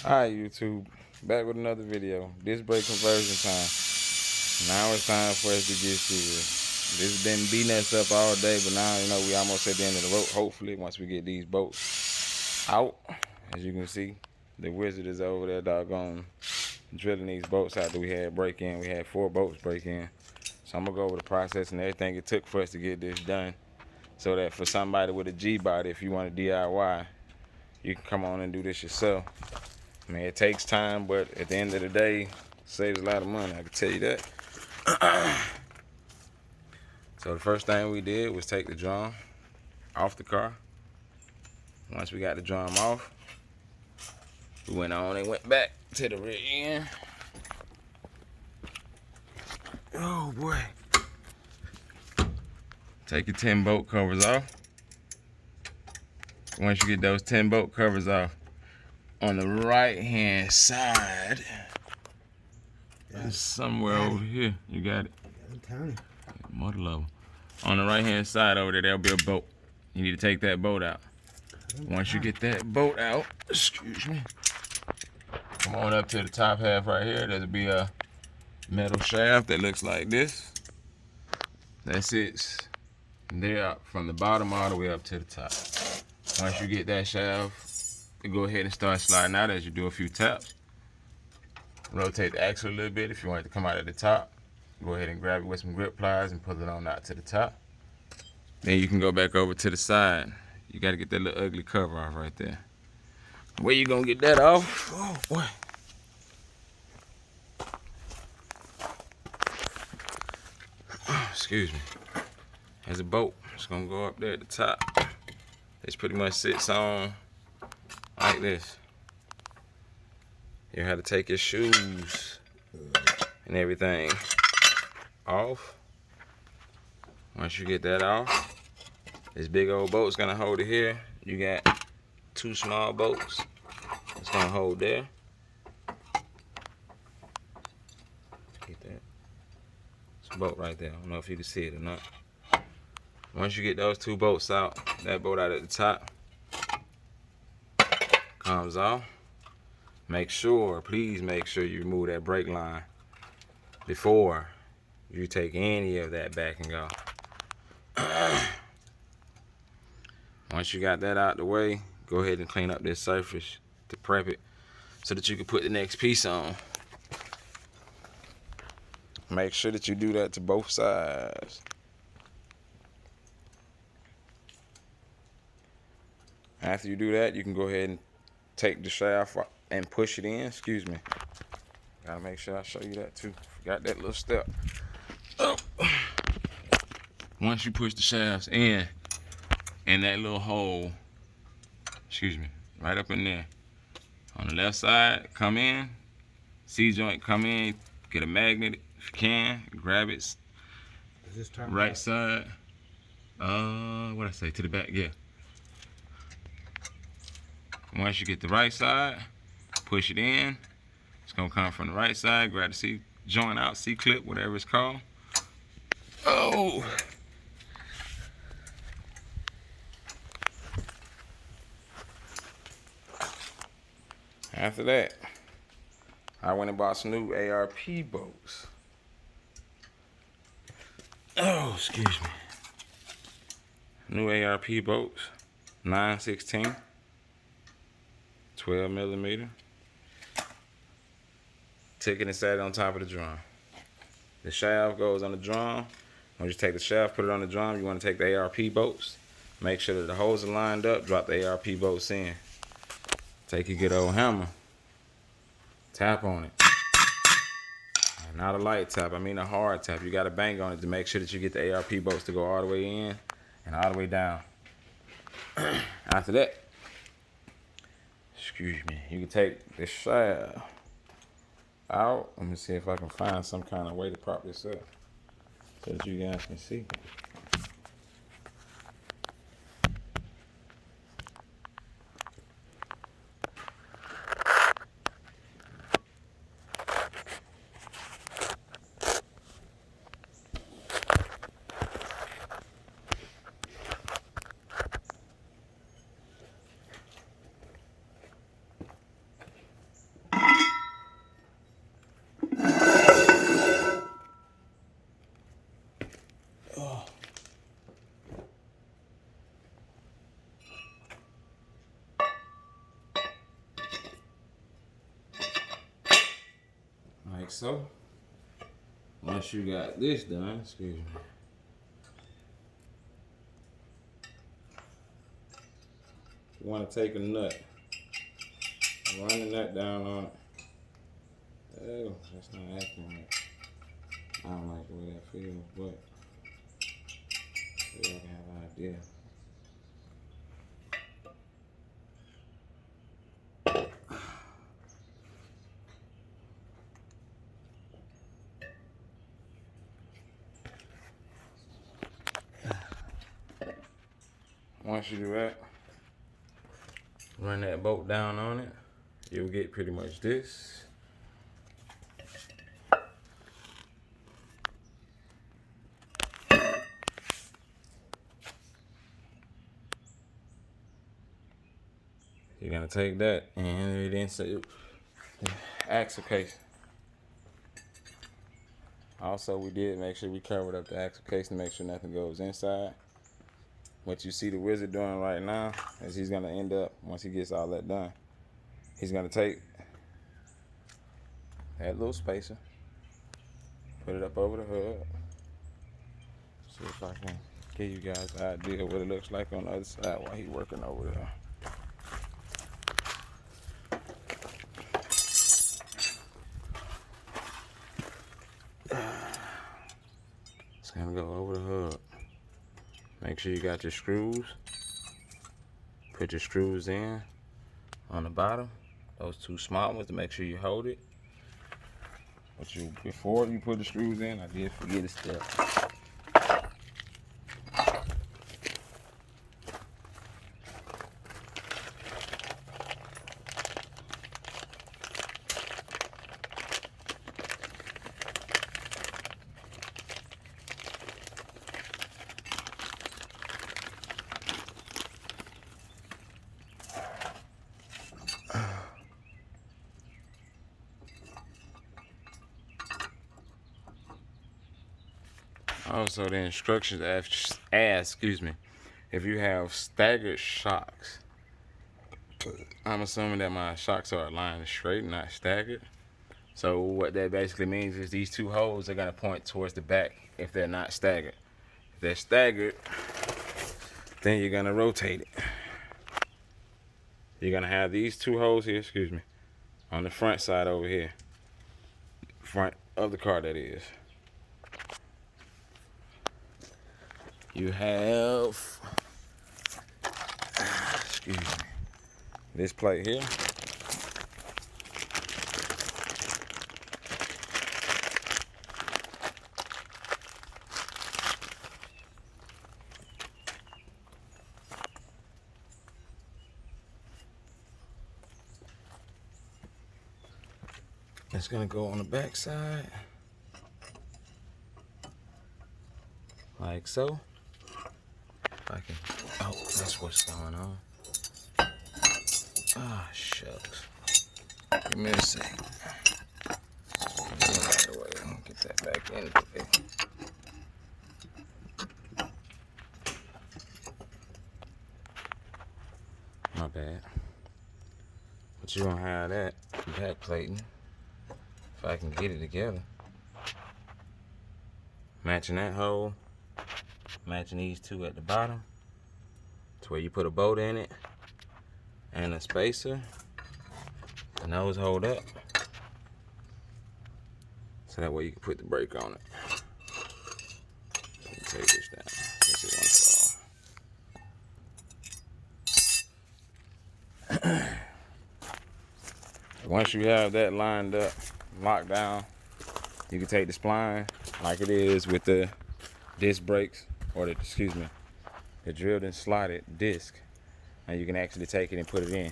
Hi YouTube, back with another video. Disc brake conversion time. Now it's time for us to get serious. This has been beating us up all day, but now we almost at the end of the rope. Hopefully, once we get these bolts out, as you can see, the wizard is over there doggone drilling these bolts out that we had break in. We had 4 bolts break in. So I'm gonna go over the process and everything it took for us to get this done, so that for somebody with a G body, if you want to DIY, you can come on and do this yourself. I mean, it takes time, but at the end of the day, it saves a lot of money, I can tell you that. So the first thing we did was take the drum off the car. Once we got the drum off, we went on and went back to the rear end. Oh boy. Take your 10 bolt covers off. Once you get those 10 bolt covers off, on the right hand side, somewhere over here, you got it. I'm telling you. Motor level. On the right hand side over there, there'll be a bolt. You need to take that bolt out. Once you get that bolt out, excuse me, come on up to the top half right here. There'll be a metal shaft that looks like this. That sits there from the bottom all the way up to the top. Once you get that shaft, you go ahead and start sliding out as you do a few taps. Rotate the axle a little bit if you want it to come out at the top. Go ahead and grab it with some grip pliers and pull it on out to the top. Then you can go back over to the side. You got to get that little ugly cover off right there. Where you gonna get that off? Oh boy. Excuse me. There's a bolt. It's gonna go up there at the top. This pretty much sits on like this. You have to take your shoes and everything off. Once you get that off, this big old bolt's gonna hold it here. You got 2 small bolts. It's gonna hold there. Get that. It's a bolt right there. I don't know if you can see it or not. Once you get those 2 bolts out, that bolt out at the top comes off. Please make sure you remove that brake line before you take any of that back and go. Once you got that out the way, go ahead and clean up this surface to prep it so that you can put the next piece on. Make sure that you do that to both sides. After you do that, you can go ahead and take the shaft and push it in. Excuse me. Gotta make sure I show you that too. Forgot that little step. Oh. Once you push the shafts in that little hole, excuse me, right up in there. On the left side, come in, C-joint, come in, get a magnet if you can, grab it. Is this right side, what I say, to the back, yeah. Once you get the right side, push it in. It's gonna come from the right side, grab the C-joint out, C-clip, whatever it's called. Oh! After that, I went and bought some new ARP bolts. Oh, excuse me. New ARP bolts, 9/16, 12 millimeter. Took it and sat it on top of the drum. The shaft goes on the drum. When you take the shaft, put it on the drum, you want to take the ARP bolts. Make sure that the holes are lined up, drop the ARP bolts in. Take your good old hammer, tap on it. And not a light tap, I mean a hard tap. You gotta bang on it to make sure that you get the ARP bolts to go all the way in and all the way down. After that, excuse me, you can take this shaft out. Let me see if I can find some kind of way to prop this up so that you guys can see. like so. Once you got this done, excuse me, you want to take a nut, run the nut down on it. Oh, that's not acting right. I don't like the way that feels, but y'all can have an idea. Once you do that, run that bolt down on it, you'll get pretty much this. You're gonna take that and it inside the axle case. Also, we did make sure we covered up the axle case to make sure nothing goes inside. What you see the wizard doing right now is he's gonna end up, once he gets all that done, he's gonna take that little spacer, put it up over the hood. See if I can give you guys an idea of what it looks like on the other side while he's working over there. It's gonna go over the hood. Make sure you got your screws. Put your screws in on the bottom. Those two small ones to make sure you hold it. But before you put the screws in, I did forget a step. Also, the instructions ask, if you have staggered shocks. I'm assuming that my shocks are aligned straight, not staggered. So what that basically means is these two holes are gonna point towards the back if they're not staggered. If they're staggered, then you're gonna rotate it. You're gonna have these two holes here, on the front side over here. Front of the car, that is. You have, this plate here. It's gonna go on the back side, like so. I can, oh, that's what's going on. Ah, shucks. Give me a second. Get that out of the way. I'm gonna get that back in there. My bad. But you're gonna have that back plating. If I can get it together. Matching that hole. Matching these two at the bottom to where you put a bolt in it and a spacer. The nose hold up so that way you can put the brake on it. Let me take this down since it won't fall. Once you have that lined up, locked down, you can take the spline like it is with the disc brakes, or the drilled and slotted disc, and you can actually take it and put it in.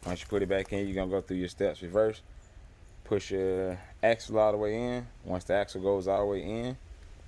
Once you put it back in, you're gonna go through your steps reverse, push your axle all the way in. Once the axle goes all the way in,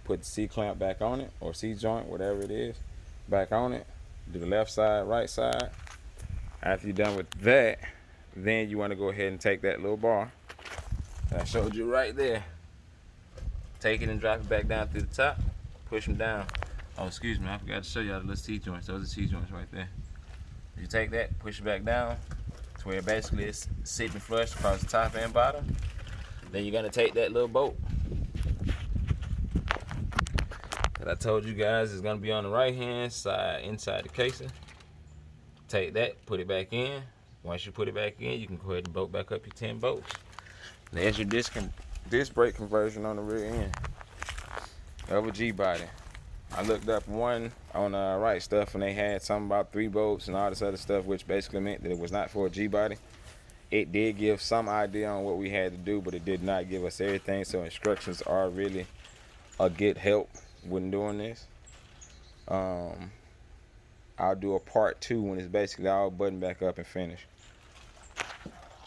put the C-clamp back on it, or C-joint, whatever it is, back on it. Do the left side, right side. After you're done with that, then you want to go ahead and take that little bar that I showed you right there. Take it and drop it back down through the top. Push them down. Oh, excuse me, I forgot to show y'all the little C-joints. Those are C-joints right there. You take that, push it back down to where basically it's sitting flush across the top and bottom. Then you're gonna take that little bolt that I told you guys is gonna be on the right hand side inside the casing. Take that, put it back in. Once you put it back in, you can go ahead and bolt back up your 10 bolts. There's your disc brake conversion on the rear end of a G body. I looked up one on Right Stuff, and they had something about 3 bolts and all this other stuff, which basically meant that it was not for a G body. It did give some idea on what we had to do, but it did not give us everything. So instructions are really a good help when doing this. I'll do a part 2 when it's basically all buttoned back up and finished.